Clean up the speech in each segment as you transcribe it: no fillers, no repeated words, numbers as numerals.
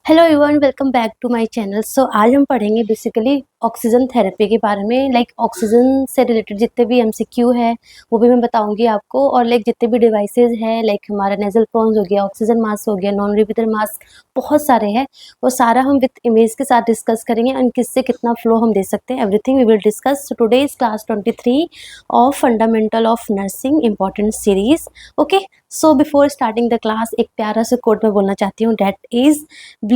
Hello everyone, welcome back to my channel. So आज हम पढ़ेंगे बेसिकली ऑक्सीजन थेरेपी के बारे में। ऑक्सीजन से रिलेटेड जितने भी एमसीक्यू है वो भी मैं बताऊंगी आपको। और जितने भी डिवाइसेस हैं, हमारा नेजल फोन्स हो गया, ऑक्सीजन मास्क हो गया, नॉन रिपीटर मास्क, बहुत सारे हैं। वो सारा हम विद इमेज के साथ डिस्कस करेंगे और किससे कितना फ्लो हम दे सकते हैं, everything we will discuss. So today is class 23 of fundamental of nursing important series. Okay, so before starting the class एक प्यारा सा कोट मैं बोलना चाहती हूँ, that is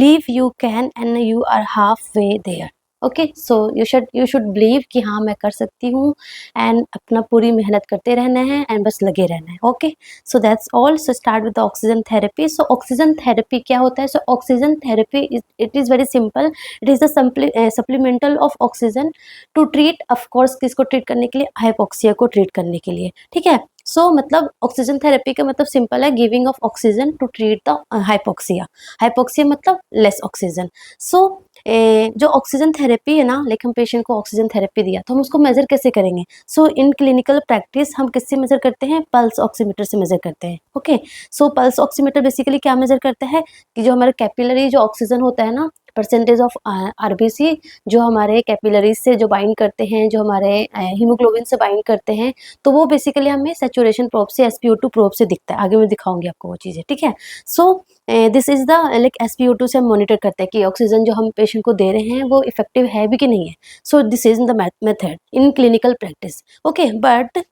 believe you can and you are halfway there. Okay, so you should believe कि हाँ मैं कर सकती हूँ एंड अपना पूरी मेहनत करते रहना है एंड बस लगे रहना है। Okay, so that's all. So start with the oxygen therapy. So oxygen therapy क्या होता है? So oxygen therapy it is very simple. It is the supplemental of oxygen to treat, of course किसको treat करने के लिए? Hypoxia को treat करने के लिए। ठीक है, मतलब ऑक्सीजन थेरेपी का मतलब सिंपल है, giving of oxygen to treat the hypoxia. Hypoxia मतलब लेस ऑक्सीजन। सो जो ऑक्सीजन थेरेपी है ना, हम पेशेंट को ऑक्सीजन थेरेपी दिया तो हम उसको मेजर कैसे करेंगे? सो इन क्लिनिकल प्रैक्टिस हम किससे मेजर करते हैं? पल्स ऑक्सीमीटर से मेजर करते हैं। ओके, सो पल्स ऑक्सीमीटर बेसिकली क्या मेजर करता है कि जो हमारे कैपिलरी जो ऑक्सीजन होता है ना, परसेंटेज ऑफ आरबीसी जो हमारे कैपिलरीज से जो बाइंड करते हैं, जो हमारे हीमोग्लोबिन से बाइंड करते हैं, तो वो बेसिकली हमें सैचुरेशन प्रोब से, SpO2 प्रोब से दिखता है। आगे मैं दिखाऊंगी आपको वो चीज़ें। ठीक है, so this is the SpO2 से हम मॉनिटर करते हैं कि ऑक्सीजन जो हम पेशेंट को दे रहे हैं वो इफेक्टिव है भी कि नहीं है। So this is the method in clinical practice. Okay, but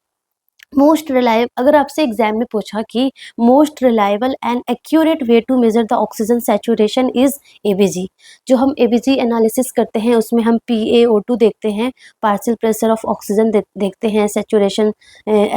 most reliable, अगर आपसे एग्जाम में पूछा कि most reliable and accurate way to measure the oxygen saturation is ABG. जो हम एबीजी एनालिसिस करते हैं उसमें हम PaO2 देखते हैं, पार्शियल प्रेशर ऑफ ऑक्सीजन देखते हैं, सैचुरेशन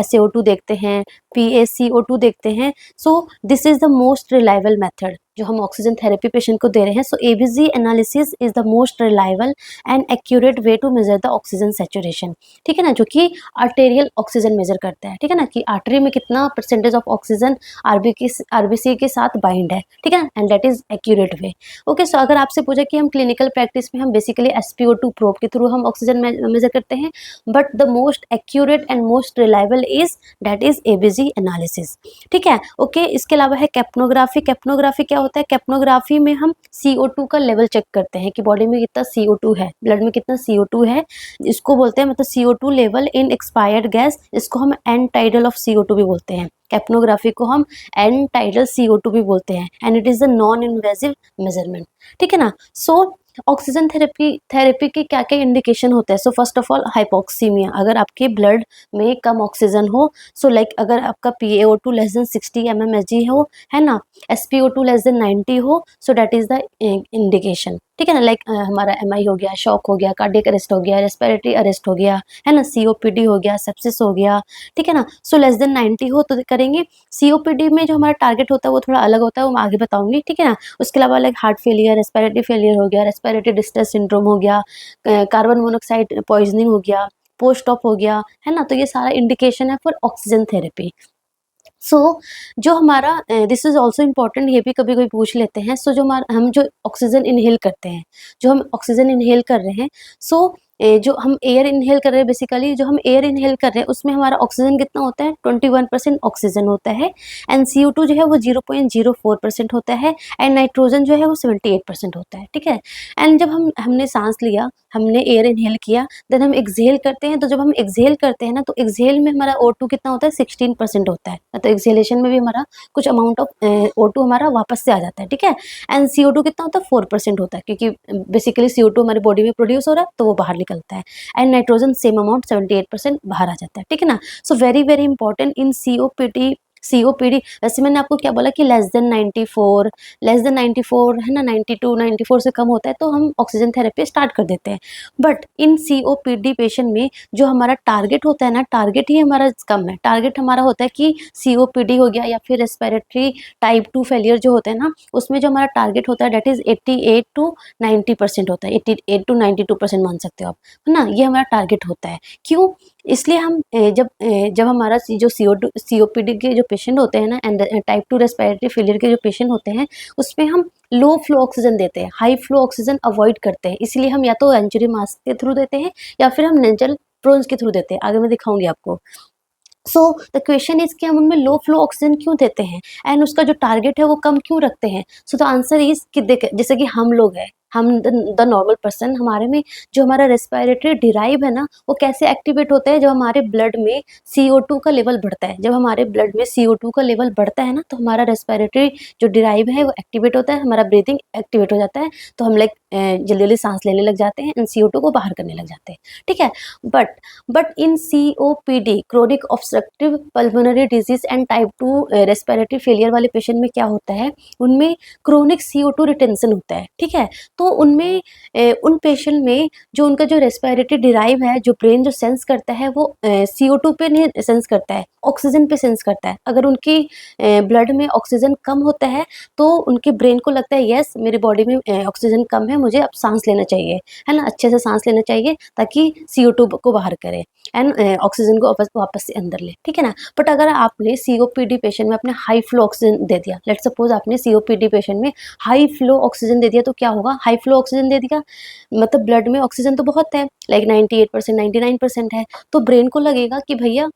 SaO2 देखते हैं, PaCO2 देखते हैं। So this is the most reliable method जो हम ऑक्सीजन थेरेपी पेशेंट को दे रहे हैं। So ABG analysis is the most reliable and accurate way to measure the oxygen saturation. ठीक है ना, जो कि आर्टेरियल ऑक्सीजन मेजर करता है। ठीक है ना, कि आर्टरी में कितना परसेंटेज ऑफ ऑक्सीजन आरबीसी के साथ बाइंड है। ठीक है, and that is accurate way. Okay, so अगर आपसे पूछा कि हम क्लिनिकल प्रैक्टिस में हम बेसिकली SpO2 प्रोब के थ्रू हम ऑक्सीजन मेजर करते हैं, but the most accurate and most reliable is that is ABG analysis. ठीक है, ओके, इसके अलावा है कैप्नोग्राफी। कैप्नोग्राफी क्या होता है? कैप्नोग्राफी में हम CO2 का लेवल चेक करते हैं कि बॉडी में कितना CO2 है, ब्लड में कितना CO2 है। इसको बोलते हैं मतलब CO2 level in expired gas, इसको हम एन टाइडल ऑफ CO2 भी बोलते हैं। कैप्नोग्राफी को हम एन टाइडल CO2 भी बोलते हैं and it is a non invasive measurement. ठीक है ना, सो ऑक्सीजन थेरेपी के क्या क्या इंडिकेशन होते हैं? So first of all hypoxaemia, अगर आपके ब्लड में कम ऑक्सीजन हो। सो अगर आपका PaO2 लेस देन 60 mmHg हो, है ना, SpO2 लेस देन 90 हो, so that is the indication. ठीक है ना, हमारा MI हो गया, शॉक हो गया, कार्डियक अरेस्ट हो गया, रेस्पिरेटरी अरेस्ट हो गया, है ना, COPD हो गया, सेप्सिस हो गया। ठीक है ना, सो लेस देन 90 हो तो करेंगे। COPD में जो हमारा टारगेट होता है वो थोड़ा अलग होता है, वो मैं आगे बताऊंगी। ठीक है ना, उसके अलावा हार्ट फेलियर, रेस्पिरेटरी फेलियर हो गया, रेस्पिरेटरी डिस्ट्रेस सिंड्रोम हो गया, कार्बन मोनोऑक्साइड पॉइजनिंग हो गया, पोस्ट ऑप हो गया, है ना, तो ये सारा इंडिकेशन है फॉर ऑक्सीजन थेरेपी। सो जो हमारा दिस इज ऑल्सो इम्पॉर्टेंट, ये भी कभी कोई पूछ लेते हैं। सो जो हमारा हम जो ऑक्सीजन इनहेल करते हैं, जो हम ऑक्सीजन इनहेल कर रहे हैं, सो जो हम एयर इनहेल कर रहे हैं, बेसिकली जो हम एयर इनहेल कर रहे हैं उसमें हमारा ऑक्सीजन कितना होता है? 21% ऑक्सीजन होता है एंड CO2 जो है वो 0.04% होता है एंड नाइट्रोजन जो है वो 78% होता है। ठीक है, एंड जब हमने सांस लिया, हमने एयर इनहेल किया, देन हम एक्सहेल करते हैं। तो जब हम एक्सहेल करते हैं ना, तो एक्सहेल में हमारा O2 कितना होता है? 16% होता है। तो एक्सहेलेशन में भी हमारा कुछ अमाउंट ऑफ O2 हमारा वापस से आ जाता है। ठीक है, एंड CO2 कितना होता है? 4% होता है, क्योंकि बेसिकली CO2 हमारी बॉडी में प्रोड्यूस हो रहा है तो वो बाहर निकलता है। एंड नाइट्रोजन सेम अमाउंट 78% बाहर आ जाता है। ठीक है ना, so very very important in COPD। वैसे मैंने आपको क्या बोला कि लेस देन 94 है ना, 92 94 से कम होता है तो हम ऑक्सीजन थेरेपी स्टार्ट कर देते हैं। बट इन COPD पेशेंट में जो हमारा टारगेट होता है ना, टारगेट ही हमारा कम है। टारगेट हमारा होता है कि COPD हो गया या फिर रेस्पिरेटरी टाइप 2 फेलियर जो होते हैं ना, उसमें जो हमारा टारगेट होता है दैट इज 88 टू 90% होता है। 88 टू 92% मान सकते हो आप, है ना, ये हमारा टारगेट होता है। क्यों? इसलिए हम जब हमारा जो COPD के जो पेशेंट होते हैं ना, एंड टाइप 2 रेस्पिरेटरी फेलियर के जो पेशेंट होते हैं, उसमें हम लो फ्लो ऑक्सीजन देते हैं, हाई फ्लो ऑक्सीजन अवॉइड करते हैं। इसलिए हम या तो एंचुरी मास्क के थ्रू देते हैं या फिर हम नेजल प्रोन्स के थ्रू देते हैं। आगे मैं दिखाऊंगी आपको। सो द क्वेश्चन इज कि हम उनमें लो फ्लो ऑक्सीजन क्यों देते हैं एंड उसका जो टारगेट है वो कम क्यों रखते हैं। सो द आंसर इज कि देख, जैसे कि हम लोग हैं, हम द नॉर्मल पर्सन, हमारे में जो हमारा रेस्पिरेटरी डिराइव है ना, वो कैसे एक्टिवेट होता है, जब हमारे ब्लड में CO2 का लेवल बढ़ता है। जब हमारे ब्लड में CO2 का लेवल बढ़ता है ना, तो हमारा रेस्पिरेटरी जो डिराइव है वो एक्टिवेट होता है, हमारा ब्रीथिंग एक्टिवेट हो जाता है, तो हम लाइक जल्दी जल्दी सांस लेने लग जाते हैं एंड CO2 को बाहर करने लग जाते हैं। ठीक है, but in COPD, chronic obstructive pulmonary disease and type 2 respiratory failure वाले पेशेंट में क्या होता है, उनमें क्रोनिक CO2 रिटेंशन होता है। ठीक है, तो उनमें उन पेशेंट में जो उनका जो रेस्पिरेटरी डिराइव है, जो ब्रेन जो सेंस करता है, वो CO2 पे नहीं सेंस करता है, ऑक्सीजन पे सेंस करता है। अगर उनकी ब्लड में ऑक्सीजन कम होता है तो उनके ब्रेन को लगता है यस मेरी बॉडी में ऑक्सीजन कम है, मुझे अब सांस लेना चाहिए, है ना, अच्छे से सांस लेना चाहिए ताकि CO2 को बाहर करे एंड ऑक्सीजन को वापस से अंदर ले। ठीक है ना, बट अगर आपने COPD पेशेंट में अपने हाई फ्लो ऑक्सीजन दे दिया, लेट सपोज आपने COPD पेशेंट में हाई फ्लो ऑक्सीजन दे दिया, तो क्या होगा, हाई फ्लो ऑक्सीजन दे दिया मतलब ब्लड में ऑक्सीजन तो बहुत है, लाइक 98% 99% है, तो ब्रेन को लगेगा कि भैया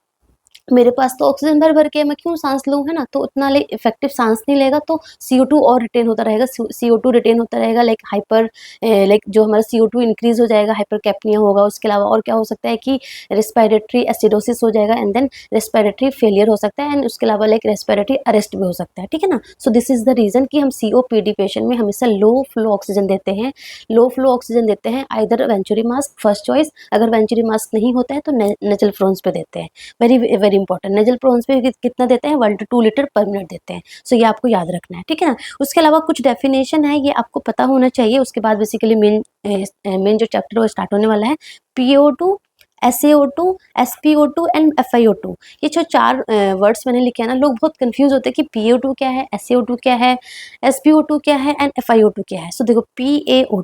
मेरे पास तो ऑक्सीजन भर भर के मैं क्यों सांस लूं, है ना, तो उतना इफेक्टिव सांस नहीं लेगा, तो CO2 और रिटेन होता रहेगा, CO2 रिटेन होता रहेगा, लाइक हाइपर, लाइक जो हमारा CO2 इंक्रीज हो जाएगा, हाइपर कैप्निया होगा। उसके अलावा और क्या हो सकता है कि रेस्पिरेटरी एसिडोसिस हो जाएगा एंड देन रेस्पिरेटरी फेलियर हो सकता है एंड उसके अलावा लाइक रेस्पिरेटरी अरेस्ट भी हो सकता है। ठीक है ना, so this is the reason कि हम COPD पेशेंट में हमेशा लो फ्लो ऑक्सीजन देते हैं। लो फ्लो ऑक्सीजन देते हैं either venturi mask first choice, अगर वेंचुरी मास्क नहीं होता है तो नेजल फ्लोन्स पे देते हैं। Very very important, nasal prawns पे कितना देते हैं, 1 to 2 लीटर पर मिनट देते हैं। सो ये आपको याद रखना है। ठीक है ना, उसके अलावा कुछ डेफिनेशन है, ये आपको पता होना चाहिए। उसके बाद बेसिकली मेन जो चैप्टर वो स्टार्ट होने वाला है, PO2, SaO2, SpO2 and FiO2। ये जो 4 वर्ड्स मैंने लिखे हैं ना, लोग बहुत कंफ्यूज होते हैं कि PO2 क्या है, SaO2 क्या है, SpO2 क्या है एंड FiO2 क्या है। सो देखो PaO2,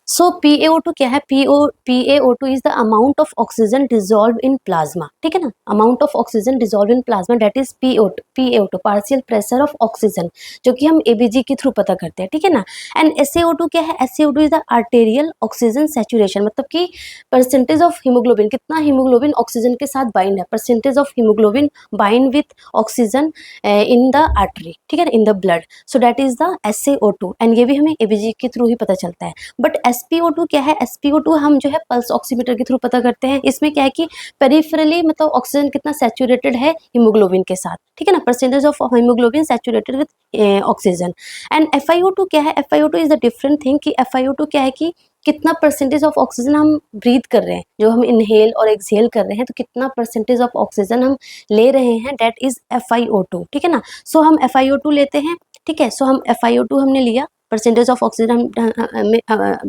सो PaO2 क्या है, PaO2 is the amount of oxygen dissolve in plasma. ठीक है ना, amount of oxygen dissolve in plasma, that is PaO2 partial pressure of oxygen, जो कि हम ABG के थ्रू पता करते हैं। ठीक है ना, एंड SaO2 क्या है, SaO2 is the arterial oxygen saturation, मतलब कि परसेंटेज ऑफ हीमोग्लोबिन, कितना हीमोग्लोबिन ऑक्सीजन के साथ बाइंड है, percentage of haemoglobin bind with oxygen in the artery. ठीक है ना, in the blood, so that is the SaO2 and ये भी हमें ABG के थ्रू ही पता चलता है। बट SpO2 क्या है, SpO2 हम जो है पल्स ऑक्सीमीटर के थ्रू पता करते हैं। इसमें क्या है कि पेरिफेरली मतलब ऑक्सीजन कितना सैचुरेटेड है हीमोग्लोबिन के साथ। ठीक है ना, percentage of haemoglobin saturated with oxygen. And FiO2 क्या है, FiO2 is the different thing कि FiO2 क्या है कि कितना परसेंटेज ऑफ ऑक्सीजन हम ब्रीथ कर रहे हैं, जो हम इनहेल और एक्सहेल कर रहे हैं, तो कितना परसेंटेज ऑफ ऑक्सीजन हम ले रहे हैं, दैट इज FiO2। ठीक है ना, सो हम FiO2 लेते हैं। ठीक है, सो हम FiO2 हमने लिया, परसेंटेज ऑफ ऑक्सीजन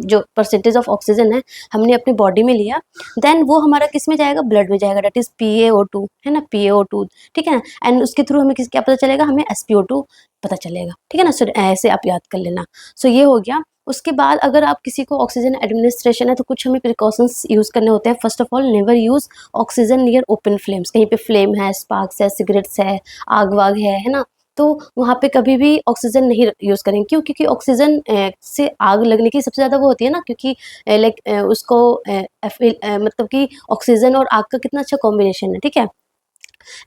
जो परसेंटेज ऑफ ऑक्सीजन है हमने अपनी बॉडी में लिया, देन वो हमारा किस में जाएगा, ब्लड में जाएगा, दैट इज PaO2, है ना, PaO2। ठीक है ना, एंड उसके थ्रू हमें क्या पता चलेगा, हमें SpO2 पता चलेगा। ठीक है ना, सो ऐसे आप याद कर लेना। सो ये हो गया। उसके बाद अगर आप किसी को ऑक्सीजन एडमिनिस्ट्रेशन है तो कुछ हमें प्रिकॉशंस यूज करने होते हैं। First of all, never use oxygen near open flames, कहीं पे फ्लेम है, स्पार्क्स है, सिगरेट्स है, आग वाग है ना, तो वहाँ पे कभी भी ऑक्सीजन नहीं यूज़ करें। क्यों, क्योंकि ऑक्सीजन से आग लगने की सबसे ज़्यादा वो होती है ना, क्योंकि लाइक उसको मतलब कि ऑक्सीजन और आग का कितना अच्छा कॉम्बिनेशन है। ठीक है,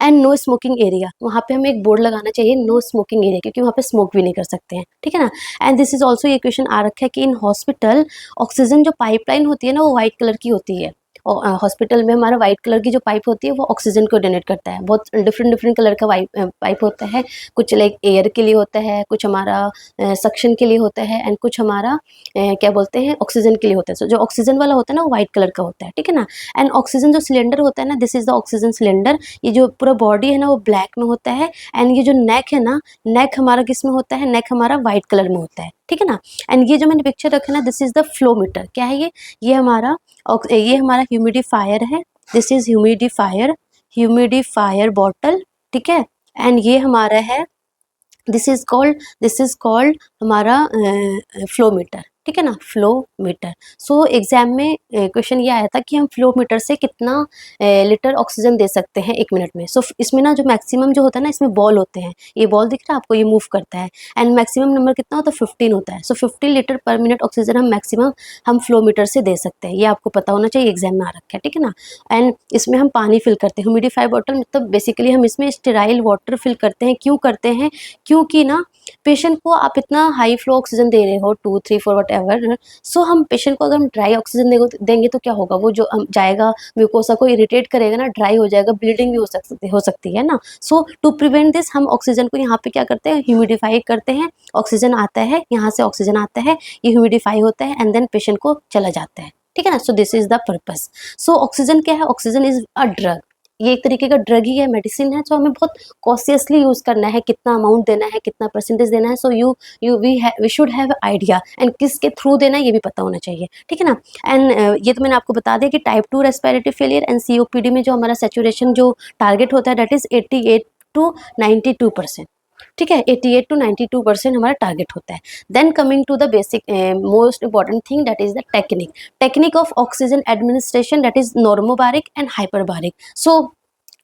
एंड नो स्मोकिंग एरिया, वहाँ पे हमें एक बोर्ड लगाना चाहिए, नो स्मोकिंग एरिया, क्योंकि वहाँ पे स्मोक भी नहीं कर सकते हैं। ठीक है ना, एंड दिस इज ऑल्सो ये क्वेश्चन आ रखा है कि इन हॉस्पिटल ऑक्सीजन जो पाइपलाइन होती है ना, वो व्हाइट कलर की होती है। हॉस्पिटल में हमारा व्हाइट कलर की जो पाइप होती है वो ऑक्सीजन को डोनेट करता है। बहुत डिफरेंट डिफरेंट कलर का पाइप होता है, कुछ लाइक एयर के लिए होता है, कुछ हमारा सक्शन के लिए होता है एंड कुछ हमारा क्या बोलते हैं ऑक्सीजन के लिए होता है। सो जो ऑक्सीजन वाला होता है ना वो व्हाइट कलर का होता है। ठीक है ना, एंड ऑक्सीजन जो सिलेंडर होता है ना, this is the oxygen cylinder. ये जो पूरा बॉडी है ना वो ब्लैक में होता है एंड ये जो नेक है ना, नेक हमारा किस में होता है, नेक हमारा व्हाइट कलर में होता है। ठीक है ना, एंड ये जो मैंने पिक्चर रखा है ना, this is the flow meter. क्या है ये हमारा ह्यूमिडिफायर है, दिस इज ह्यूमिडिफायर बॉटल। ठीक है, एंड ये हमारा है, दिस इज कॉल्ड हमारा फ्लो मीटर। ठीक है ना, फ्लो मीटर। सो एग्जाम में क्वेश्चन ये आया था कि हम फ्लो मीटर से कितना लीटर ऑक्सीजन दे सकते हैं 1 मिनट में। सो इसमें ना जो मैक्सिमम जो होता है ना, इसमें बॉल होते हैं, ये बॉल दिख रहा है आपको, ये मूव करता है एंड मैक्सिमम नंबर कितना होता है 15 होता है। सो 15 लीटर पर मिनट ऑक्सीजन हम मैक्सिमम हम फ्लो मीटर से दे सकते हैं, ये आपको पता होना चाहिए, एग्जाम में आ रखा है, ठीक है ना। एंड इसमें हम पानी फिल करते हैं, ह्यूमिडिफाई बॉटल, मतलब बेसिकली हम इसमें स्टेराइल वाटर फिल करते हैं। क्यों करते हैं? क्योंकि ना पेशेंट को आप इतना हाई फ्लो ऑक्सीजन दे रहे हो 2 3 4 वट एवर, सो हम पेशेंट को अगर हम ड्राई ऑक्सीजन देंगे तो क्या होगा, वो जो जाएगा म्यूकोसा को इरिटेट करेगा ना, ड्राई हो जाएगा, ब्लीडिंग भी हो सकती है ना। सो टू प्रिवेंट दिस हम ऑक्सीजन को यहाँ पे क्या करते हैं, ह्यूमिडिफाई करते हैं। ऑक्सीजन आता है, यहाँ से ऑक्सीजन आता है, ये ह्यूमिडिफाई होता है एंड देन पेशेंट को चला जाता है, ठीक है ना। So this is the purpose. So oxygen क्या है? ऑक्सीजन इज अ ड्रग, ये एक तरीके का ड्रग ही है, मेडिसिन है, जो हमें बहुत कॉशियसली यूज करना है, कितना अमाउंट देना है, कितना परसेंटेज देना है। So we should have idea, and किसके थ्रू देना है ये भी पता होना चाहिए, ठीक है ना। एंड ये तो मैंने आपको बता दिया कि type 2 respiratory failure and COPD में जो हमारा सैचुरेशन जो टारगेट होता है दैट इज 88 to 92%, ठीक है, 88 to 92% हमारा टारगेट होता है। Then coming to the basic most important thing that is the technique of oxygen administration, that is normobaric and hyperbaric. So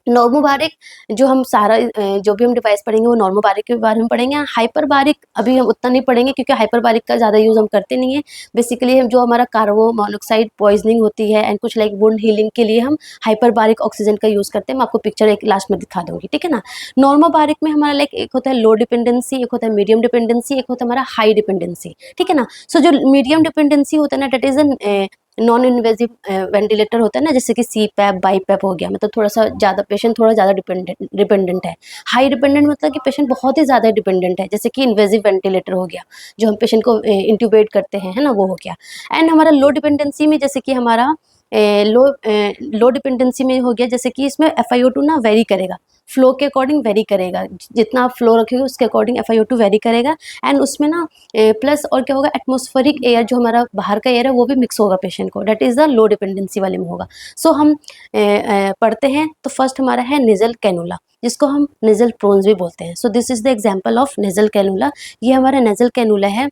normobaric जो हम सारा जो भी हम डिवाइस पढ़ेंगे वो नॉर्मोबारिक के बारे में पढ़ेंगे। हाइपरबारिक अभी हम उतना नहीं पढ़ेंगे क्योंकि हाइपरबारिक का ज़्यादा यूज़ हम करते नहीं है। बेसिकली हम जो हमारा कार्बन मोनोऑक्साइड पॉइजनिंग होती है एंड कुछ लाइक वुंड हीलिंग के लिए हम हाइपरबारिक ऑक्सीजन का यूज़ करते हैं। मैं आपको पिक्चर एक लास्ट में दिखा दूंगी, ठीक है ना। नॉर्मोबारिक में हमारा लाइक एक होता है लो डिपेंडेंसी, एक होता है मीडियम डिपेंडेंसी, एक होता है हमारा हाई डिपेंडेंसी, ठीक है ना। सो जो मीडियम डिपेंडेंसी होता है ना, that is an non invasive ventilator होता है ना, जैसे कि सी पैप बाई पैप हो गया, मतलब थोड़ा सा ज़्यादा पेशेंट थोड़ा ज़्यादा डिपेंडेंट है। हाई डिपेंडेंट मतलब कि पेशेंट बहुत ही ज़्यादा डिपेंडेंट है, जैसे कि इन्वेजिव वेंटिलेटर हो गया, जो हम पेशेंट को इंट्यूबेट करते हैं, है ना, वो हो गया। एंड हमारा लो डिपेंडेंसी में जैसे कि हमारा लो डिपेंडेंसी में हो गया, जैसे कि इसमें FiO2 ना वेरी करेगा, फ्लो के अकॉर्डिंग वेरी करेगा, जितना आप फ्लो रखेंगे उसके अकॉर्डिंग FiO2 वेरी करेगा। एंड उसमें ना प्लस और क्या होगा, एटमॉस्फेरिक एयर जो हमारा बाहर का एयर है वो भी मिक्स होगा पेशेंट को, that is the low dependency वाले में होगा। सो हम पढ़ते हैं तो फर्स्ट हमारा है नेजल कैनुला, जिसको हम नेजल प्रोन्स भी बोलते हैं। So this is the example of nasal cannula, ये हमारा नेजल कैनुला है।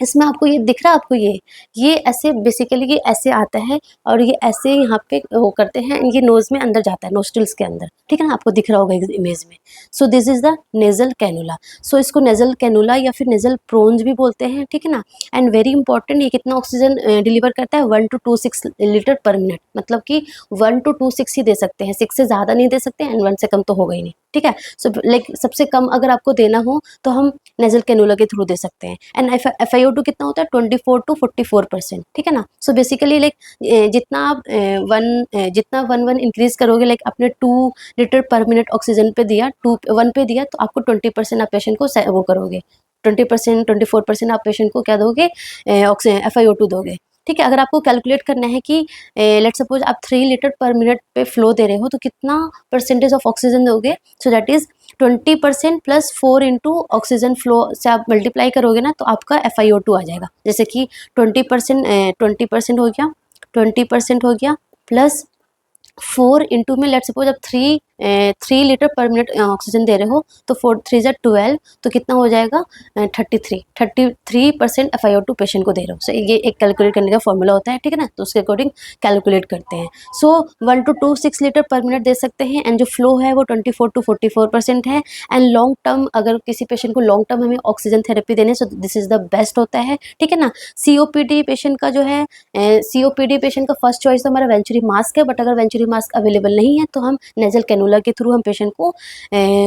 इसमें आपको ये दिख रहा है, आपको ये ऐसे बेसिकली ये ऐसे आता है और ये ऐसे यहाँ पे वो करते हैं, ये नोज में अंदर जाता है, नोस्ट्रिल्स के अंदर, ठीक है ना, आपको दिख रहा होगा इमेज में। So this is the nasal cannula. So इसको नेजल कैनुला या फिर नेजल प्रोन्स भी बोलते हैं, ठीक है ना। एंड वेरी इंपॉर्टेंट, ये कितना ऑक्सीजन डिलीवर करता है, 1 to 2.6 लीटर पर मिनट, मतलब कि 1 to 2.6 ही दे सकते हैं, 6 से ज़्यादा नहीं दे सकते एंड 1 से कम तो होगा ही नहीं, ठीक है। सो लाइक सबसे कम अगर आपको देना हो तो हम नेजल कैनुला के थ्रू दे सकते हैं। एंड FiO2 कितना होता है, 24 to 44%, ठीक है ना। सो बेसिकली लाइक जितना आप जितना वन इंक्रीज करोगे, लाइक आपने 2 लीटर पर मिनट ऑक्सीजन पे दिया, 1 पे दिया, तो आपको 20% आप पेशेंट को वो करोगे, 20% 24% आप पेशेंट को क्या दोगे, FiO2 दोगे, ठीक है। अगर आपको कैलकुलेट करना है कि लेट सपोज आप 3 लीटर पर मिनट पे फ्लो दे रहे हो तो कितना परसेंटेज ऑफ ऑक्सीजन दोगे, so that is 20% plus 4 into oxygen flow से आप मल्टीप्लाई करोगे ना, तो आपका FiO2 आ जाएगा। जैसे कि 20% हो गया, 20% हो गया प्लस 4 इंटू में लेट सपोज आप 3 लीटर पर मिनट ऑक्सीजन दे रहे हो, तो 4 3 ज़ा 12, तो कितना हो जाएगा 33% FiO2 पेशेंट को दे रहे हो। सो ये एक कैलकुलेट करने का फॉर्मूला होता है, ठीक है ना, तो उसके अकॉर्डिंग कैलकुलेट करते हैं। सो 1 to 2.6 लीटर पर मिनट दे सकते हैं एंड जो फ्लो है वो 24 to 44% है। एंड लॉन्ग टर्म अगर किसी पेशेंट को लॉन्ग टर्म हमें ऑक्सीजन थेरेपी देने, सो दिस इज द बेस्ट होता है, ठीक है ना। COPD पेशेंट का जो है, COPD पेशेंट का फर्स्ट चॉइस तो हमारा वेंचुरी मास्क है, बट अगर वेंचुरी मास्क अवेलेबल नहीं है तो हम नेजल कैनुला के थ्रू हम पेशेंट को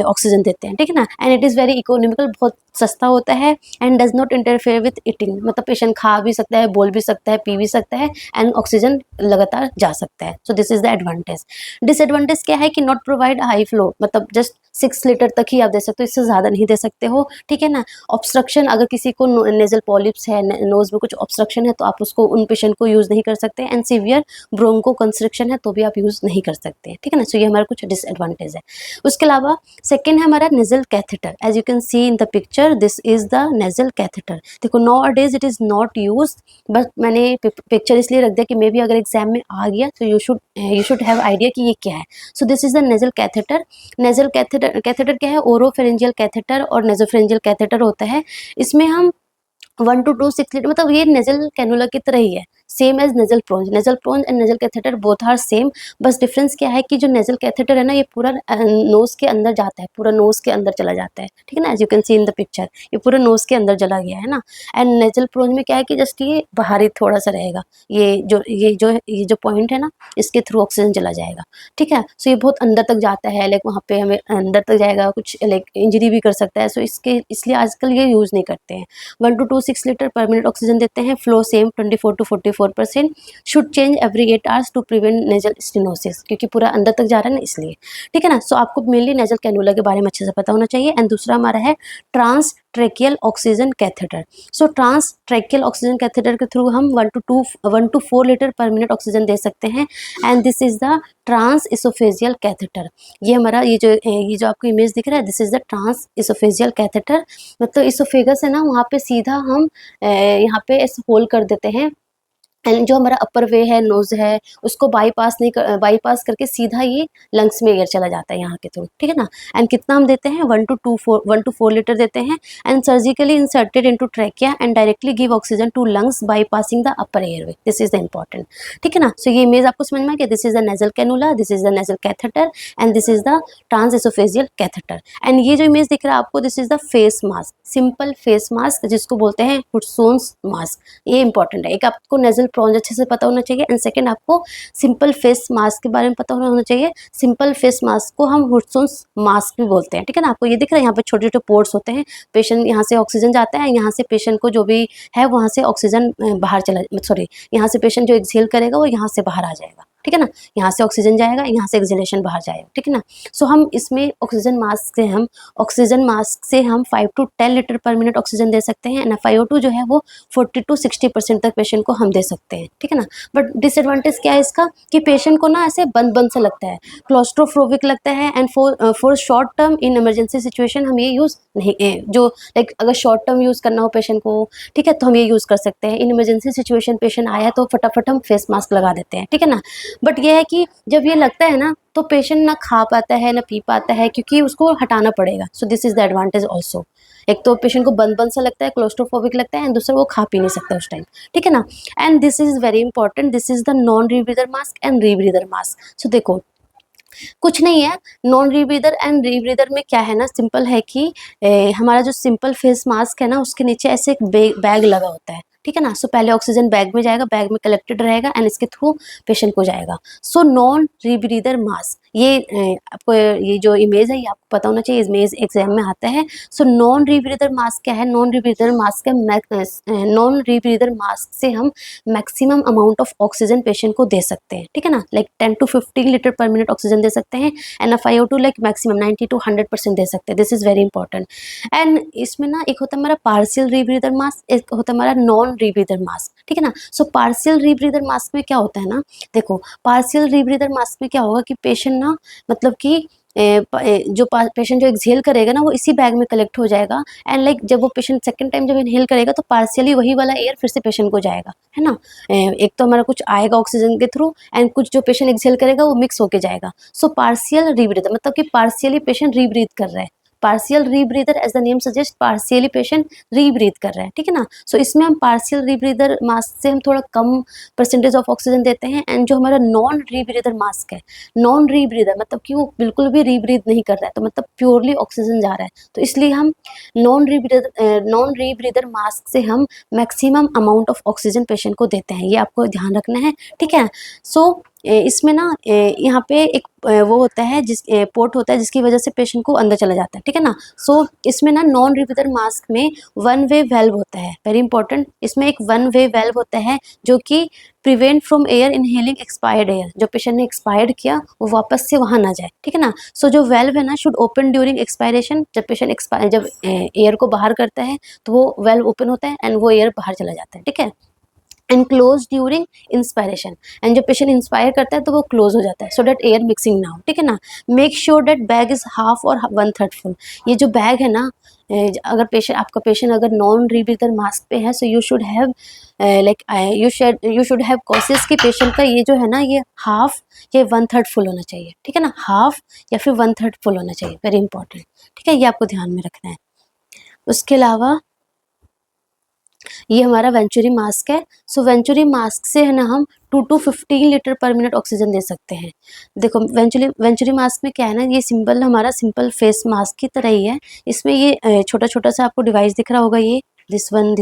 ऑक्सीजन देते हैं, ठीक है ना। And it is very economical, बहुत सस्ता होता है and does not interfere with eating, मतलब पेशेंट खा भी सकता है, बोल भी सकता है, पी भी सकता है एंड ऑक्सीजन लगातार जा सकता है। So this is the advantage. Disadvantage क्या है कि नॉट प्रोवाइड हाई फ्लो, मतलब जस्ट 6 लीटर तक ही आप दे सकते हो, इससे ज़्यादा नहीं दे सकते हो, ठीक है ना। ऑब्स्ट्रक्शन, अगर किसी को नेजल पॉलिप्स है, नोज में कुछ ऑब्स्ट्रक्शन है, तो आप उसको उन पेशेंट को यूज़ नहीं कर सकते। एंड सीवियर ब्रोंको कंस्ट्रिक्शन है तो भी आप यूज़ नहीं कर सकते, ठीक है ना। सो ये हमारा कुछ डिसएडवांटेज है। उसके अलावा सेकेंड है हमारा nasal catheter. As you can see in the picture, this is the nasal catheter. देखो nowadays it is not use, but मैंने पिक्चर इसलिए रख दिया कि मे भी अगर एग्जाम में आ गया तो यू शुड हैव आइडिया कि ये क्या है। So this is the nasal catheter. Nasal catheter क्या है, ओरोफेरेंजियल कैथेटर और नेजोफेरेंजियल कैथेटर होता है। इसमें हम 1 to 2 6 लीटर, मतलब ये नेजल कैनुला की तरह ही है, same as nasal prongs. Nasal prongs and nasal catheter both are same, बस डिफरेंस क्या है कि जो नेजल कैथेटर है ना, ये पूरा नोज के अंदर जाता है, पूरा नोज के अंदर चला जाता है, ठीक है ना, as you can see in the picture, ये पूरा नोज के अंदर चला गया है ना। एंड नेजल प्रोंज में क्या है कि जस्ट ये बाहरी थोड़ा सा रहेगा, ये जो पॉइंट है ना, इसके थ्रू ऑक्सीजन चला जाएगा, ठीक है। सो ये बहुत अंदर तक जाता है, लाइक वहाँ पे हमें अंदर तक जाएगा, कुछ लाइक इंजरी भी कर सकता है, सो इसलिए आजकल ये यूज़ नहीं करते हैं। 1 to 2 6 litre per minute oxygen देते हैं, flow same 24 to 44%, should change every 8 hours to prevent nasal stenosis, क्योंकि पूरा अंदर तक जा रहा है ना, इसलिए, ठीक है ना। सो आपको मेनली नेजल कैनुला के बारे में अच्छे से पता होना चाहिए। एंड दूसरा हमारा है trans tracheal oxygen catheter. So trans tracheal oxygen catheter के थ्रू हम 1 to 4 litre per minute oxygen दे सकते हैं, and this is the trans oesophageal catheter. ये हमारा ये जो आपको इमेज दिख रहा है, this is the trans oesophageal catheter. मतलब इसोफेगस है ना, वहाँ पे सीधा हम यहाँ पे ऐसे होल कर देते हैं, एंड जो हमारा अपर वे है, नोज है, उसको बाईपास करके सीधा ये लंग्स में एयर चला जाता है यहाँ के थ्रू, ठीक है ना। एंड कितना हम देते हैं, 1 to 4 लीटर देते हैं, and surgically inserted into trachea and directly give oxygen to lungs bypassing the upper airway, this is the important, ठीक है ना। सो ये इमेज आपको समझ में आ गया, this is the nasal cannula, this is the nasal catheter, and this is the transoesophageal catheter. And ये जो इमेज दिख रहा है आपको, this is the face mask, simple face mask, जिसको बोलते हैं हुड्सोन्स मास्क। ये इंपॉर्टेंट है, एक आपको नेजल प्रोंज अच्छे से पता होना चाहिए, एंड सेकंड आपको सिंपल फेस मास्क के बारे में पता होना चाहिए। सिंपल फेस मास्क को हम हुड्सोन्स मास्क भी बोलते हैं, ठीक है ना। आपको ये दिख रहा है, यहाँ पे छोटे छोटे पोर्ट्स होते हैं, पेशेंट यहाँ से ऑक्सीजन जाता है, यहाँ से पेशेंट को जो भी है वहाँ से ऑक्सीजन बाहर यहाँ से पेशेंट जो एक्सहेल करेगा वो यहाँ से बाहर आ जाएगा, ठीक है ना। यहाँ से ऑक्सीजन जाएगा, यहाँ से एक्सहेलेशन बाहर जाएगा, ठीक है ना। सो हम इसमें ऑक्सीजन मास्क से हम 5 to 10 litre per minute oxygen दे सकते हैं, एंड FiO2 जो है वो 40 to 60% तक पेशेंट को हम दे सकते हैं, ठीक है ना। बट डिसएडवांटेज क्या है इसका, कि पेशेंट को ना ऐसे बंद सा लगता है, क्लॉस्ट्रोफोबिक लगता है, and for short term in emergency situation हम ये यूज़ नहीं, जो लाइक अगर शॉर्ट टर्म यूज़ करना हो पेशेंट को, ठीक है, तो हम ये यूज़ कर सकते हैं। इन इमरजेंसी सिचुएशन पेशेंट आया तो फटाफट हम फेस मास्क लगा देते हैं, ठीक है ना। बट ये है कि जब ये लगता है ना, तो पेशेंट ना खा पाता है ना पी पाता है, क्योंकि उसको हटाना पड़ेगा। सो this is the advantage also. एक तो पेशेंट को बंद सा लगता है, क्लोस्ट्रोफोबिक लगता है, एंड दूसरा वो खा पी नहीं सकता उस टाइम, ठीक है ना। And this is very important, this is the non rebreather mask and rebreather mask. So देखो, कुछ नहीं है, नॉन रीब्रीदर एंड रीब्रीदर में क्या है ना, सिंपल है कि हमारा जो सिंपल फेस मास्क है ना, उसके नीचे ऐसे एक बैग लगा होता है, ठीक है ना। सो पहले ऑक्सीजन बैग में जाएगा, बैग में कलेक्टेड रहेगा, एंड इसके थ्रू पेशेंट को जाएगा। सो नॉन रीब्रीदर मास्क, ये आपको ये जो इमेज है ये आपको पता होना चाहिए, इमेज एग्जाम में आता है। सो नॉन रीब्रीदर मास्क क्या है, नॉन रीब्रीदर मास्क से हम maximum amount of oxygen patient को दे सकते हैं, ठीक है ना, like 10 to 15 litre per minute oxygen दे सकते हैं, and FiO2 like maximum 90 to 100% दे सकते हैं, this is very important. And इसमें ना एक होता है हमारा पार्शियल रीब्रीदर मास्क, एक होता है हमारा नॉन रीब्रीदर मास्क, ठीक है ना। सो पार्शियल रीब्रीदर मास्क में क्या होता है ना, देखो पार्शियल रीब्रीदर मास्क में क्या होगा कि पेशेंट ना, मतलब कि जो पेशेंट जो एक्सहेल करेगा ना, वो इसी बैग में कलेक्ट हो जाएगा, एंड लाइक जब वो पेशेंट सेकंड टाइम जब इनहेल करेगा तो पार्शियली वही वाला एयर फिर से पेशेंट को जाएगा, है ना। एक तो हमारा कुछ आएगा ऑक्सीजन के थ्रू, एंड कुछ जो पेशेंट एक्सहेल करेगा वो मिक्स होके जाएगा। सो पार्शियल रीब्रीदर मतलब कि पार्शियली पेशेंट रीब्रीथ कर रहा है, partial rebreather as the name suggest, partially patient rebreathe कर रहा है, ठीक है ना। सो इसमें हम पार्शियल रीब्रीदर मास्क से हम थोड़ा कम परसेंटेज ऑफ ऑक्सीजन देते हैं, एंड जो हमारा नॉन रीब्रीदर मास्क है, नॉन रीब्रीदर मतलब कि वो बिल्कुल भी रीब्रीथ नहीं कर रहा है, तो मतलब प्योरली ऑक्सीजन जा रहा है, तो इसलिए हम नॉन रीब्रीदर मास्क से हम maximum amount of oxygen patient को देते हैं, ये आपको ध्यान रखना है, ठीक है। सो इसमें ना यहाँ पे एक वो होता है, पोर्ट होता है जिसकी वजह से पेशेंट को अंदर चला जाता है, ठीक है ना। सो इसमें ना नॉन रीब्रीदर मास्क में 1 वे वेल्व होता है, वेरी इंपॉर्टेंट, इसमें एक 1 वे वेल्व होता है जो कि prevent from air inhaling expired air, जो पेशेंट ने एक्सपायर्ड किया वो वापस से वहाँ ना जाए, ठीक है ना। सो जो वेल्व है ना शुड ओपन ड्यूरिंग एक्सपायरेशन, जब पेशेंट जब एयर को बाहर करता है तो वो वेल्व ओपन होता है एंड वो एयर बाहर चला जाता है, ठीक है। And close during inspiration, and जब पेशेंट इंस्पायर करता है तो वो क्लोज हो जाता है, सो दैट एयर मिक्सिंग ना हो, ठीक है ना। Make sure that bag is half और 1/3 फुल। ये जो बैग है ना, अगर आपका पेशेंट अगर नॉन रीब्रीदर मास्क पे है, सो you should have like you should have कोशिश कि पेशेंट का ये जो है ना, ये हाफ या 1/3 फुल होना चाहिए, ठीक है ना, हाफ या फिर 1/3 फुल होना चाहिए, वेरी इंपॉर्टेंट, ठीक है, ये आपको ध्यान में रखना है। उसके अलावा ये हमारा वेंचुरी मास्क है। सो वेंचुरी मास्क से है ना हम 2 to 15 litre per minute oxygen दे सकते हैं। देखो वेंचुरी मास्क में क्या है ना, ये सिंपल हमारा सिंपल फेस मास्क की तरह ही है। इसमें ये छोटा-छोटा सा आपको डिवाइस दिख रहा होगा, ये दिस वन।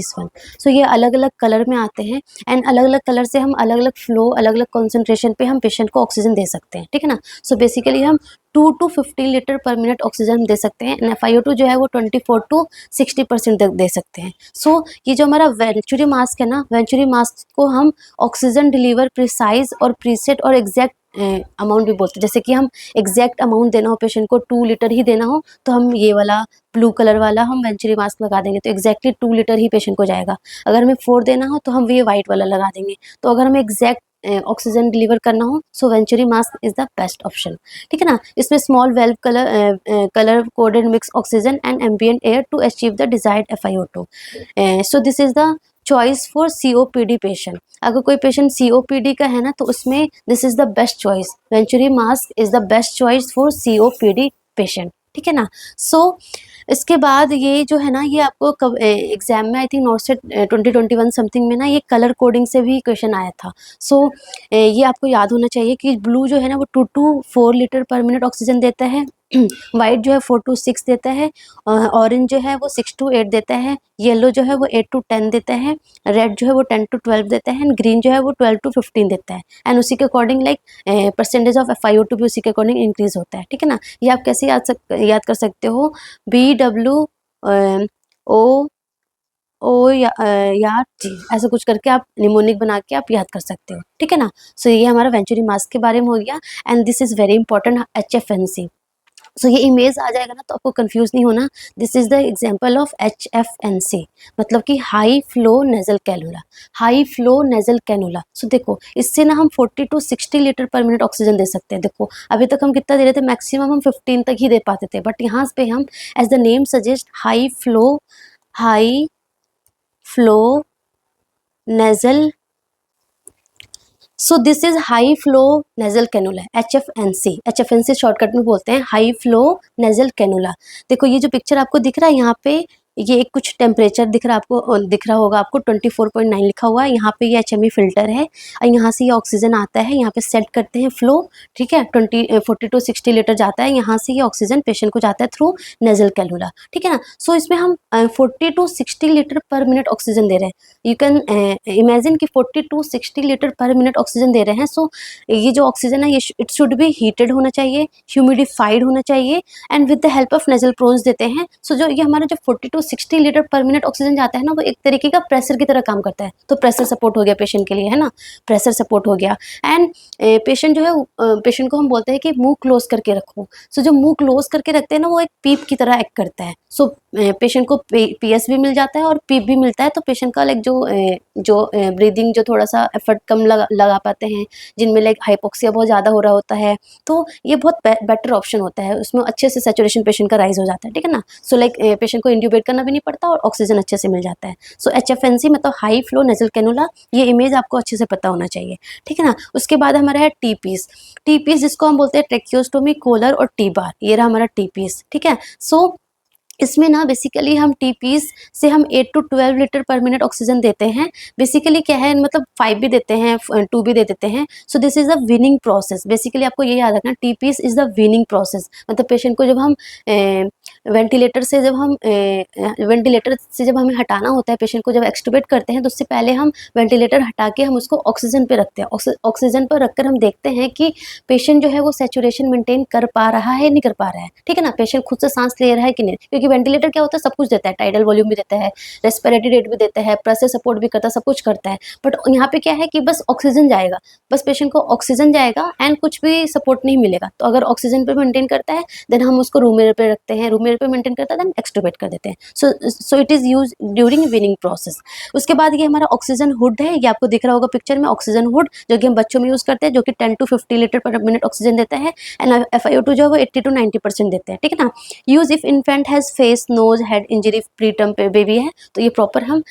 सो ये अलग-अलग कलर में आते हैं एंड अलग-अलग कलर से हम अलग-अलग फ्लो, अलग-अलग कॉन्सेंट्रेशन पे हम पेशेंट को ऑक्सीजन दे सकते हैं, ठीक है ना। सो बेसिकली हम 2 to 15 litre per minute oxygen दे सकते हैं एंड FiO2 जो है वो 24 to 60% तक दे सकते हैं। सो ये जो हमारा वेंचुरी मास्क है ना, वेंचुरी मास्क को हम ऑक्सीजन डिलीवर प्रिसाइज और प्रीसेट और एग्जैक्ट अमाउंट भी बोलते हैं। जैसे कि हम एग्जैक्ट अमाउंट देना हो पेशेंट को, 2 लीटर ही देना हो, तो हम ये वाला ब्लू कलर वाला हम वेंचुरी मास्क लगा देंगे तो एग्जैक्टली 2 लीटर ही पेशेंट को जाएगा। अगर हमें 4 देना हो तो हम ये वाइट वाला लगा देंगे। तो अगर हमें एग्जैक्ट ऑक्सीजन डिलीवर करना हो, so venturi mask is the best option, ठीक है ना। इसमें small valve colour coded mix oxygen and ambient air to achieve the desired FiO2। So this is the choice for COPD patient. अगर कोई patient COPD का है ना, तो उसमें this is the best choice. Venturi mask is the best choice for COPD patient, ठीक है ना। सो इसके बाद ये जो है ना, ये आपको कब एग्जाम में आई थिंक नॉर्सेट 2021 समथिंग में ना ये कलर कोडिंग से भी क्वेश्चन आया था। सो ये आपको याद होना चाहिए कि ब्लू जो है ना वो 2 to 4 litre per minute oxygen देता है, वाइट जो है 4 to 6 देता है, ऑरेंज जो है वो 6 to 8 देता है, येलो जो है वो 8 to 10 देता है, रेड जो है वो 10 to 12 देता है एंड ग्रीन जो है वो 12 to 15 देता है। एंड उसी के according like percentage of FiO2 भी उसी के अकॉर्डिंग इंक्रीज होता है, ठीक है ना। ये आप कैसे याद कर सकते हो, BW ओ या T ऐसा कुछ करके आप निमोनिक बना के आप याद कर सकते हो, ठीक है ना। सो ये हमारा वेंचुरी मास्क के बारे में हो गया and this is very important, HFNC। सो ये इमेज आ जाएगा ना तो आपको कंफ्यूज नहीं होना। This is the example of HFNC, मतलब कि high flow nasal cannula, high flow nasal cannula. So देखो इससे ना हम 40 to 60 litre per minute oxygen दे सकते हैं। देखो अभी तक हम कितना दे रहे थे, मैक्सिमम हम 15 तक ही दे पाते थे, बट यहाँ पे हम as the name suggest high flow nasal. So this is high flow nasal cannula, HFNC shortcut में बोलते हैं, हाई फ्लो नेजल कैनुला। देखो ये जो पिक्चर आपको दिख रहा है यहाँ पे, ये एक कुछ टेम्परेचर दिख रहा है आपको, दिख रहा होगा आपको 24.9 लिखा हुआ है यहाँ पे। ये HME फिल्टर है और यहाँ से ये ऑक्सीजन आता है, यहाँ पे सेट करते हैं फ्लो, ठीक है। 40 to 60 लीटर जाता है, यहाँ से ये ऑक्सीजन पेशेंट को जाता है थ्रू नेजल कैनुला, ठीक है ना। सो इसमें हम 40 to 60 litre per minute oxygen दे रहे हैं। यू कैन इमेजिन कि 40 to 60 litre per minute oxygen दे रहे हैं। सो ये जो ऑक्सीजन है ये इट शुड बी हीटेड होना चाहिए, ह्यूमिडिफाइड होना चाहिए and with the help of nasal prawns देते हैं। सो जो ये हमारा जो 40 to 60 litre per minute oxygen जाता है ना, वो एक तरीके का प्रेशर की तरह काम करता है। तो प्रेशर सपोर्ट हो गया पेशेंट के लिए, है ना, प्रेशर सपोर्ट हो गया। एंड पेशेंट जो है, पेशेंट को हम बोलते हैं कि मुंह क्लोज करके रखो। सो जो मुंह क्लोज करके रखते हैं ना, वो एक पीप की तरह एक्ट करता है। सो पेशेंट को PS भी मिल जाता है और पीप भी मिलता है। तो पेशेंट का लाइक जो ब्रीदिंग जो थोड़ा सा एफर्ट कम लगा पाते हैं, जिनमें लाइक हाइपोक्सिया बहुत ज़्यादा हो रहा होता है, तो ये बहुत बेटर ऑप्शन होता है। उसमें अच्छे से सैचुरेशन पेशेंट का राइज हो जाता है, ठीक है ना। सो लाइक पेशेंट को इंट्यूबेट करना भी नहीं पड़ता और ऑक्सीजन अच्छे से मिल जाता है। सो HFNC मतलब हाई फ्लो नेजल कैनुला, ये इमेज आपको अच्छे से पता होना चाहिए, ठीक है ना। उसके बाद हमारा है TPs जिसको हम बोलते हैं ट्रेक्योस्टोमी कोलर और T-बार। ये रहा हमारा TPs, ठीक है। सो इसमें ना बेसिकली हम TPs से हम 8 to 12 litre per minute oxygen देते हैं। बेसिकली क्या है, मतलब 5 भी देते हैं, 2 भी दे देते हैं। So this is the weaning process. Basically आपको ये याद रखना, TPs is the weaning process. मतलब पेशेंट को जब हम वेंटिलेटर से जब हमें हटाना होता है, पेशेंट को जब एक्सटुबेट करते हैं, तो उससे पहले हम वेंटिलेटर हटा के हम उसको ऑक्सीजन पे रखते हैं। ऑक्सीजन पर रखकर हम देखते हैं कि पेशेंट जो है वो सैचुरेशन मेंटेन कर पा रहा है, नहीं कर पा रहा है, ठीक है ना। पेशेंट खुद से सांस ले रहा है कि नहीं, क्योंकि वेंटिलेटर क्या होता है, सब कुछ देता है, टाइडल वॉल्यूम भी देता है, रेस्पिरेटरी रेट भी देता है, प्रेशर सपोर्ट भी करता है, सब कुछ करता है। बट यहाँ पे क्या है कि बस ऑक्सीजन जाएगा, बस पेशेंट को ऑक्सीजन जाएगा एंड कुछ भी सपोर्ट नहीं मिलेगा। तो अगर ऑक्सीजन पे मेंटेन करता है देन हम उसको रूम एयर पे रखते हैं, रूम एयर पे मेंटेन करता है देन एक्सटुबेट कर देते हैं। So it is use during weaning process. उसके बाद ये हमारा ऑक्सीजन हुड है, ये आपको दिख रहा होगा पिक्चर में, ऑक्सीजन हुड जो कि हम बच्चों में यूज करते हैं, जो कि 10 to 50 litre per minute oxygen देता है एंड FiO2 जो है वो 80 to 90% देते हैं, ठीक है ना। Use if infant has face nose head injury, preterm baby है तो ये प्रॉपर हम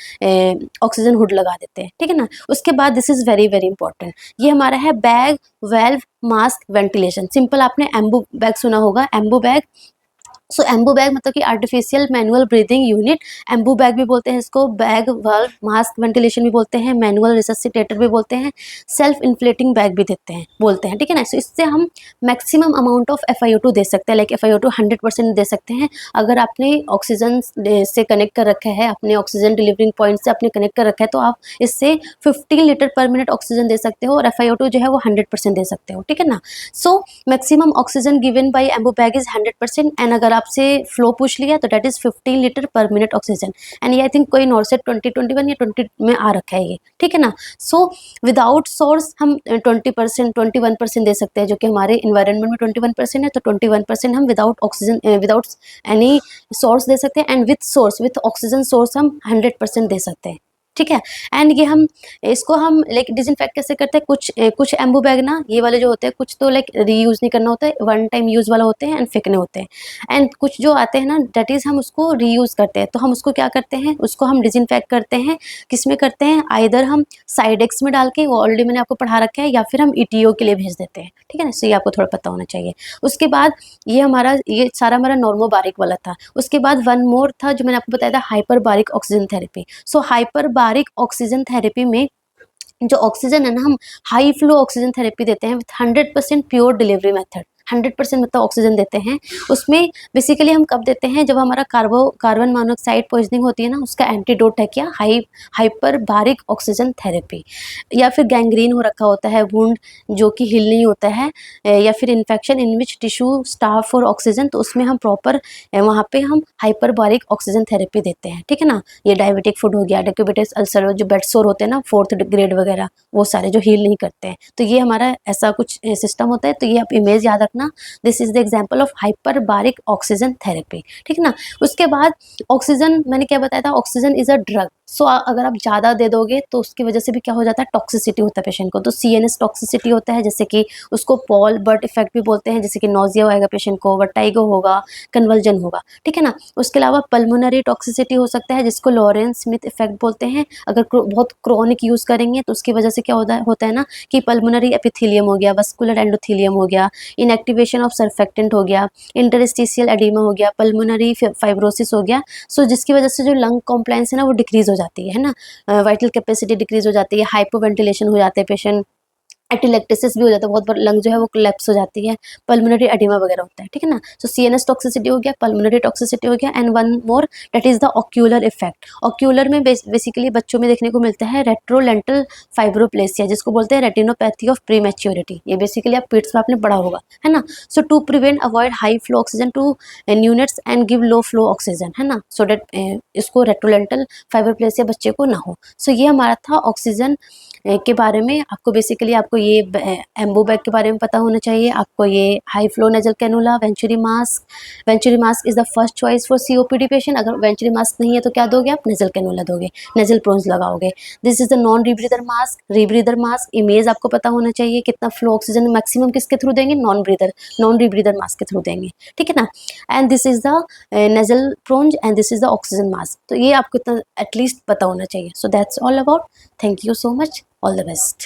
ऑक्सीजन हुड लगा देते हैं, ठीक है ना। उसके बाद this is very very important, ये हमारा है bag, valve, mask, ventilation. Simple आपने एम्बू बैग सुना होगा, Anbu bag so Anbu bag मतलब कि artificial manual breathing unit, Anbu bag भी बोलते हैं इसको, बैग वाल्व मास्क वेंटिलेशन भी बोलते हैं, मैनुअल रिससिटेटर भी बोलते हैं, सेल्फ इन्फ्लेटिंग बैग भी देते हैं बोलते हैं, ठीक है ना। सो इससे हम मैक्सिमम अमाउंट ऑफ FiO2 दे सकते हैं, लाइक FiO2 100% दे सकते हैं। अगर आपने ऑक्सीजन से कनेक्ट कर रखा है, अपने ऑक्सीजन डिलीवरिंग पॉइंट से आपने कनेक्ट कर रखा है, तो आप इससे 15 लीटर पर मिनट ऑक्सीजन दे सकते हो और FiO2 जो है वो 100% दे सकते हो, ठीक है ना। So maximum oxygen given by Ambu bag is 100%, and अगर आपसे फ्लो पूछ लिया तो that is 15 litre per minute oxygen, and ये आई थिंक कोई नॉर्सेट 2021 या 20 में आ रखा है ये, ठीक है ना। सो विदाउट सोर्स हम 20% 21% दे सकते हैं, जो कि हमारे इन्वायरमेंट में 21% है, तो 21% हम without oxygen without any source दे सकते हैं, and with source with oxygen source हम 100% दे सकते हैं, ठीक है। एंड ये हम इसको हम लाइक डिसइंफेक्ट कैसे करते हैं, कुछ एम्बू बैग ना ये वाले जो होते हैं, कुछ तो लाइक रीयूज नहीं करना होता है, वन टाइम यूज वाला होते हैं एंड फेंकने होते हैं, एंड कुछ जो आते हैं ना दैट इज हम उसको रीयूज करते हैं। तो हम उसको क्या करते हैं, उसको हम डिसइंफेक्ट करते हैं, किस में करते हैं, आइदर हम साइडेक्स में डाल के, वो ऑलरेडी मैंने आपको पढ़ा रखा है, या फिर हम ETO के लिए भेज देते हैं, ठीक है ना। सो ये आपको थोड़ा पता होना चाहिए। उसके बाद ये सारा हमारा नॉर्मो बारिक वाला था। उसके बाद वन मोर था जो मैंने आपको बताया था, हाइपर बारिक ऑक्सीजन थेरेपी। सो हाइपर बारिक ऑक्सीजन थेरेपी में जो ऑक्सीजन है ना, हम हाई फ्लो ऑक्सीजन थेरेपी देते हैं विथ 100% प्योर डिलीवरी मेथड, 100% मतलब ऑक्सीजन देते हैं। उसमें बेसिकली हम कब देते हैं, जब हमारा कार्बन मोनोऑक्साइड पॉइजनिंग होती है ना, उसका एंटीडोट है क्या, हाइपर बारिक ऑक्सीजन थेरेपी। या फिर गैंग्रीन हो रखा होता है वुंड जो कि हील नहीं होता है, या फिर infection in which tissue starve for oxygen, तो उसमें हम प्रॉपर वहाँ पे हम हाइपर बारिक ऑक्सीजन थेरेपी देते हैं, ठीक है ना। ये डायबिटिक फूड हो गया, डेक्यूबिटिस अल्सर, जो बेड सोर होते हैं ना 4th ग्रेड वगैरह, वो सारे जो हील नहीं करते हैं, तो ये हमारा ऐसा कुछ सिस्टम होता है। तो ये आप इमेज याद रखना, this is the example of hyper Barik oxygen therapy, ठीक है ना। उसके बाद ऑक्सीजन मैंने क्या बताया था, ऑक्सीजन इज अ ड्रग। सो अगर आप ज़्यादा दे दोगे तो उसकी वजह से भी क्या हो जाता है, टॉक्सिसिटी होता है पेशेंट को, तो CNS टॉक्सिसिटी होता है, जैसे कि उसको पॉल बर्ट इफेक्ट भी बोलते हैं, जैसे कि नोजिया आएगा पेशेंट को, वर्टाइगो होगा, कन्वल्जन होगा, ठीक है ना। उसके अलावा पल्मोनरी टॉक्सिसिटी हो सकता है, जिसको लॉरेंस स्मिथ इफेक्ट बोलते हैं। अगर बहुत क्रोनिक यूज़ करेंगे तो उसकी वजह से क्या होता है ना, कि पल्मोनरी एपिथेलियम हो गया, वस्कुलर एंडोथेलियम हो गया, इनएक्टिवेशन ऑफ सर्फेक्टेंट हो गया, इंटरस्टिशियल एडिमा हो गया, पल्मोनरी फाइब्रोसिस हो गया। सो जिसकी वजह से जो लंग कॉम्प्लायंस है ना वो डिक्रीज हो जाती है ना, वाइटल कैपेसिटी डिक्रीज हो जाती है, हाइपोवेंटिलेशन हो जाते हैं पेशेंट, एटिलेक्टेसिस भी हो जाता है, बहुत बार लंग जो है वो कोलैप्स हो जाती है, पल्मोनरी एडिमा वगैरह होता है, ठीक है ना। सो CNS टॉक्सिसिटी हो गया, पल्मोनरी टॉक्सिसिटी हो गया, and one more that is the ocular effect. Ocular में बेसिकली बच्चों में देखने को मिलता है रेट्रोलेंटल फाइब्रोप्लेसिया, जिसको बोलते हैं रेटिनोपैथी ऑफ प्रीमेच्योरिटी। ये बेसिकली आप पिट्स में आपने पढ़ा होगा, है ना। So to prevent avoid high flow oxygen to neonates and give low flow oxygen, है ना, सो डेट इसको रेट्रोलेंटल फाइब्रोप्लेसिया बच्चे को ना हो। सो ये हमारा था ऑक्सीजन के बारे में। आपको बेसिकली आपको ये एम्बू बैग के बारे में पता होना चाहिए, आपको ये high flow nasal cannula, venturi mask is the first choice for COPD patient. अगर वेंचुरी मास्क नहीं है तो क्या दोगे आप, नेजल कैनुला दोगे, नेजल प्रोन्स लगाओगे। This is the non rebreather mask, image आपको पता होना चाहिए, कितना फ्लो ऑक्सीजन मैक्सिमम किसके थ्रू देंगे, नॉन रीब्रीदर मास्क के थ्रू देंगे, ठीक है ना। And this is the nasal prongs and this is the oxygen mask. तो ये आपको एटलीस्ट पता होना चाहिए। सो that's all about, thank you so much, all the best.